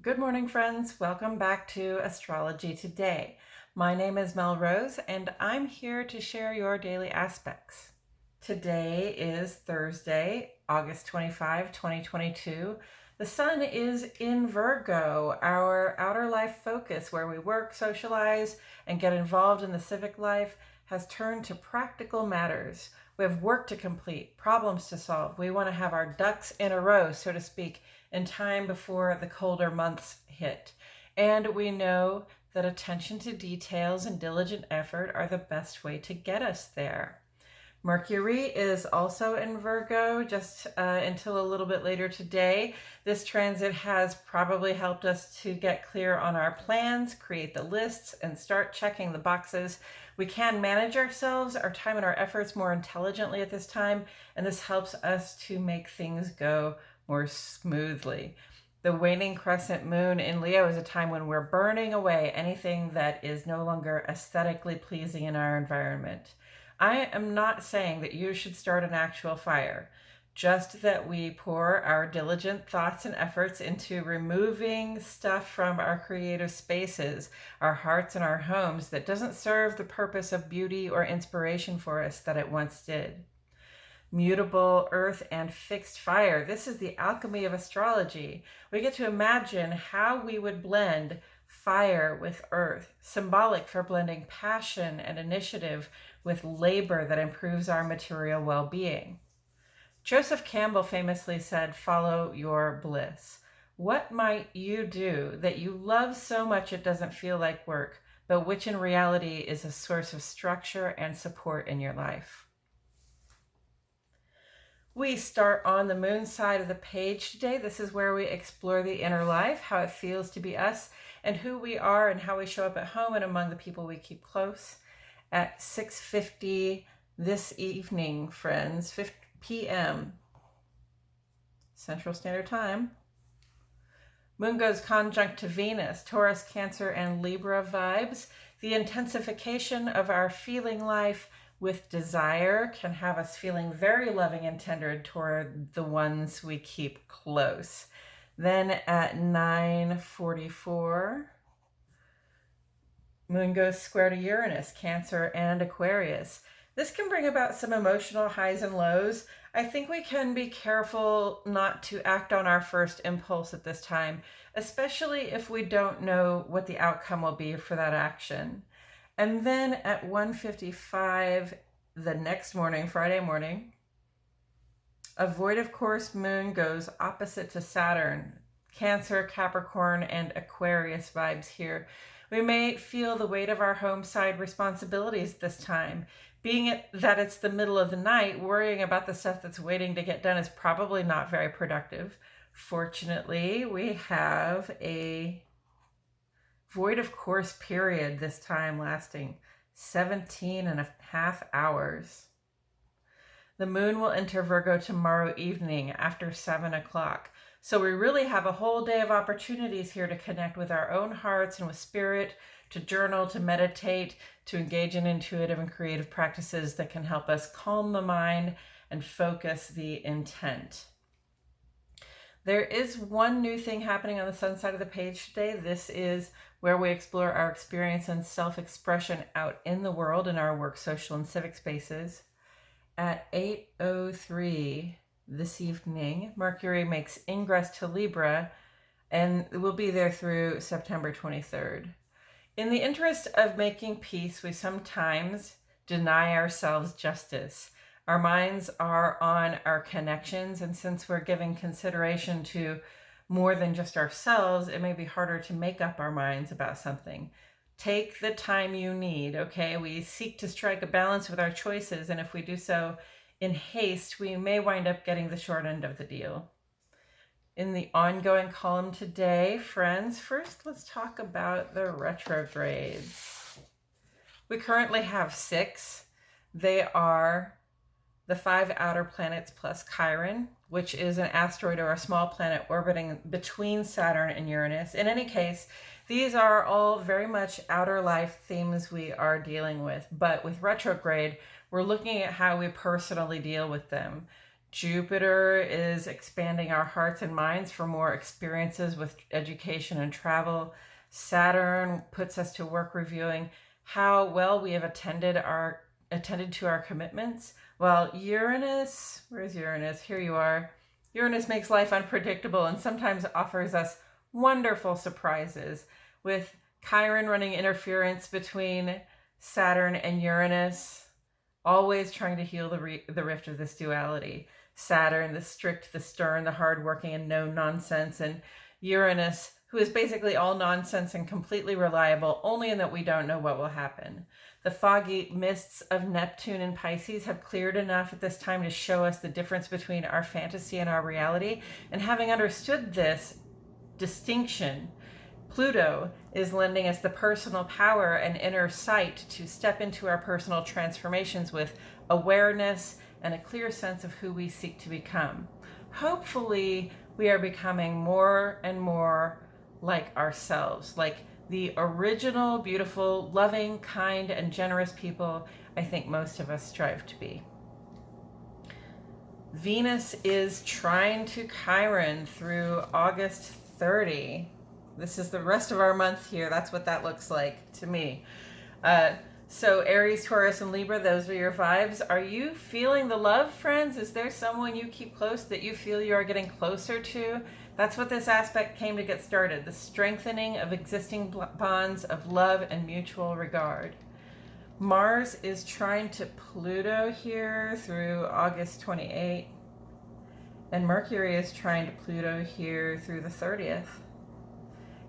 Good morning, friends. Welcome back to Astrology Today. My name is Mel Rose, and I'm here to share your daily aspects. Today is Thursday, August 25, 2022. The sun is in Virgo, our outer life focus, where we work, socialize, and get involved in the civic life, has turned to practical matters. We have work to complete, problems to solve. We want to have our ducks in a row, so to speak, in time before the colder months hit. And we know that attention to details and diligent effort are the best way to get us there. Mercury is also in Virgo just until a little bit later today. This transit has probably helped us to get clear on our plans, create the lists, and start checking the boxes. We can manage ourselves, our time, and our efforts more intelligently at this time, and this helps us to make things go more smoothly. The waning crescent moon in Leo is a time when we're burning away anything that is no longer aesthetically pleasing in our environment. I am not saying that you should start an actual fire, just that we pour our diligent thoughts and efforts into removing stuff from our creative spaces, our hearts and our homes that doesn't serve the purpose of beauty or inspiration for us that it once did. Mutable earth and fixed fire. This is the alchemy of astrology. We get to imagine how we would blend fire with earth, symbolic for blending passion and initiative with labor that improves our material well-being. Joseph Campbell famously said, "Follow your bliss." What might you do that you love so much it doesn't feel like work, but which in reality is a source of structure and support in your life? We start on the moon side of the page today. This is where we explore the inner life, how it feels to be us, and who we are and how we show up at home and among the people we keep close. At 6:50 this evening, friends, 5 p.m. Central Standard Time, Moon goes conjunct to Venus, Taurus, Cancer, and Libra vibes. The intensification of our feeling life with desire can have us feeling very loving and tender toward the ones we keep close. Then at 9:44, Moon goes square to Uranus, Cancer, and Aquarius. This can bring about some emotional highs and lows. I think we can be careful not to act on our first impulse at this time, especially if we don't know what the outcome will be for that action. And then at 1:55 the next morning, Friday morning, a void of course moon goes opposite to Saturn, Cancer, Capricorn, and Aquarius vibes here. We may feel the weight of our home side responsibilities this time. Being that it's the middle of the night, worrying about the stuff that's waiting to get done is probably not very productive. Fortunately, we have a void of course period this time lasting 17 and a half hours. The moon will enter Virgo tomorrow evening after 7 o'clock. So we really have a whole day of opportunities here to connect with our own hearts and with spirit, to journal, to meditate, to engage in intuitive and creative practices that can help us calm the mind and focus the intent. There is one new thing happening on the sun side of the page today. This is where we explore our experience and self-expression out in the world in our work, social, and civic spaces. At 8:03 this evening, Mercury makes ingress to Libra and will be there through September 23rd. In the interest of making peace, we sometimes deny ourselves justice. Our minds are on our connections, and since we're giving consideration to more than just ourselves, it may be harder to make up our minds about something. Take the time you need, okay? We seek to strike a balance with our choices, and if we do so in haste, we may wind up getting the short end of the deal. In the ongoing column today, friends, first let's talk about the retrogrades. We currently have 6. They are the 5 outer planets plus Chiron, which is an asteroid or a small planet orbiting between Saturn and Uranus. In any case, these are all very much outer life themes we are dealing with. But with retrograde, we're looking at how we personally deal with them. Jupiter is expanding our hearts and minds for more experiences with education and travel. Saturn puts us to work reviewing how well we have attended to our commitments. While Uranus, where's Uranus? Here you are. Uranus makes life unpredictable and sometimes offers us wonderful surprises, with Chiron running interference between Saturn and Uranus, always trying to heal the rift of this duality. Saturn, the strict, the stern, the hardworking, and no nonsense, and Uranus, who is basically all nonsense and completely reliable, only in that we don't know what will happen. The foggy mists of Neptune and Pisces have cleared enough at this time to show us the difference between our fantasy and our reality. And having understood this distinction, Pluto is lending us the personal power and inner sight to step into our personal transformations with awareness and a clear sense of who we seek to become. Hopefully, we are becoming more and more like ourselves, like the original, beautiful, loving, kind, and generous people I think most of us strive to be. Venus is trine to Chiron through August 30. This is the rest of our month here. That's what that looks like to me. So Aries, Taurus, and Libra, those are your vibes. Are you feeling the love, friends? Is there someone you keep close that you feel you are getting closer to? That's what this aspect came to get started, the strengthening of existing bonds of love and mutual regard. Mars is trine to Pluto here through August 28. And Mercury is trine to Pluto here through the 30th.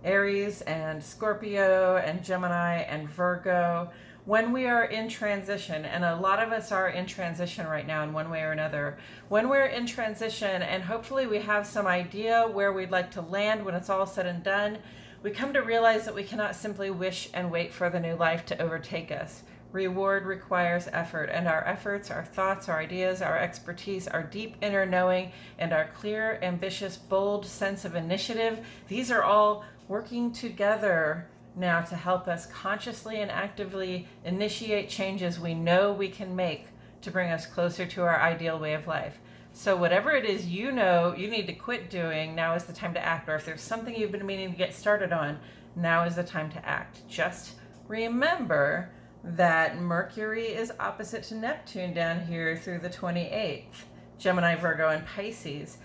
Aries and Scorpio and Gemini and Virgo, when we are in transition, and a lot of us are in transition right now in one way or another, when we're in transition and hopefully we have some idea where we'd like to land when it's all said and done, we come to realize that we cannot simply wish and wait for the new life to overtake us. Reward requires effort, and our efforts, our thoughts, our ideas, our expertise, our deep inner knowing, and our clear, ambitious, bold sense of initiative, these are all working together now to help us consciously and actively initiate changes we know we can make to bring us closer to our ideal way of life. So whatever it is you know you need to quit doing, now is the time to act. Or if there's something you've been meaning to get started on, now is the time to act. Just remember that Mercury is opposite to Neptune down here through the 28th. Gemini, Virgo, and Pisces.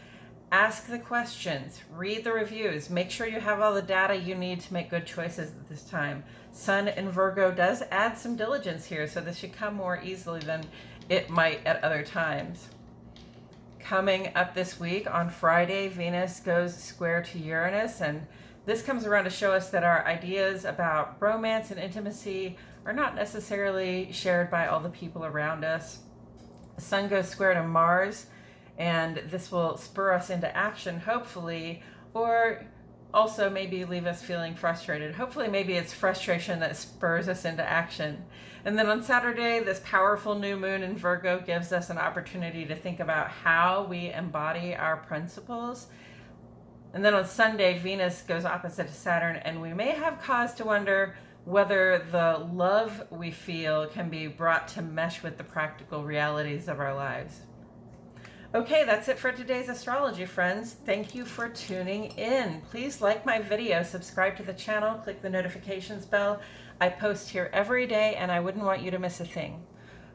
Ask the questions, read the reviews, make sure you have all the data you need to make good choices at this time. Sun in Virgo does add some diligence here, so this should come more easily than it might at other times. Coming up this week on Friday, Venus goes square to Uranus, and this comes around to show us that our ideas about romance and intimacy are not necessarily shared by all the people around us. The Sun goes square to Mars, and this will spur us into action, hopefully, or also maybe leave us feeling frustrated. Hopefully, maybe it's frustration that spurs us into action. And then on Saturday, this powerful new moon in Virgo gives us an opportunity to think about how we embody our principles. And then on Sunday, Venus goes opposite to Saturn, and we may have cause to wonder whether the love we feel can be brought to mesh with the practical realities of our lives. Okay, that's it for today's astrology, friends. Thank you for tuning in. Please like my video, subscribe to the channel, click the notifications bell. I post here every day, and I wouldn't want you to miss a thing.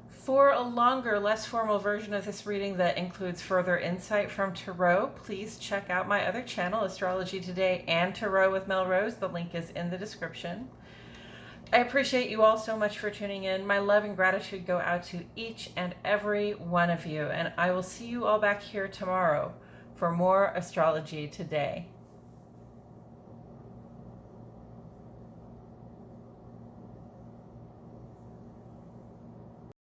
For a longer, less formal version of this reading that includes further insight from Tarot, please check out my other channel, Astrology Today and Tarot with Mel Rose. The link is in the description. I appreciate you all so much for tuning in. My love and gratitude go out to each and every one of you, and I will see you all back here tomorrow for more Astrology Today.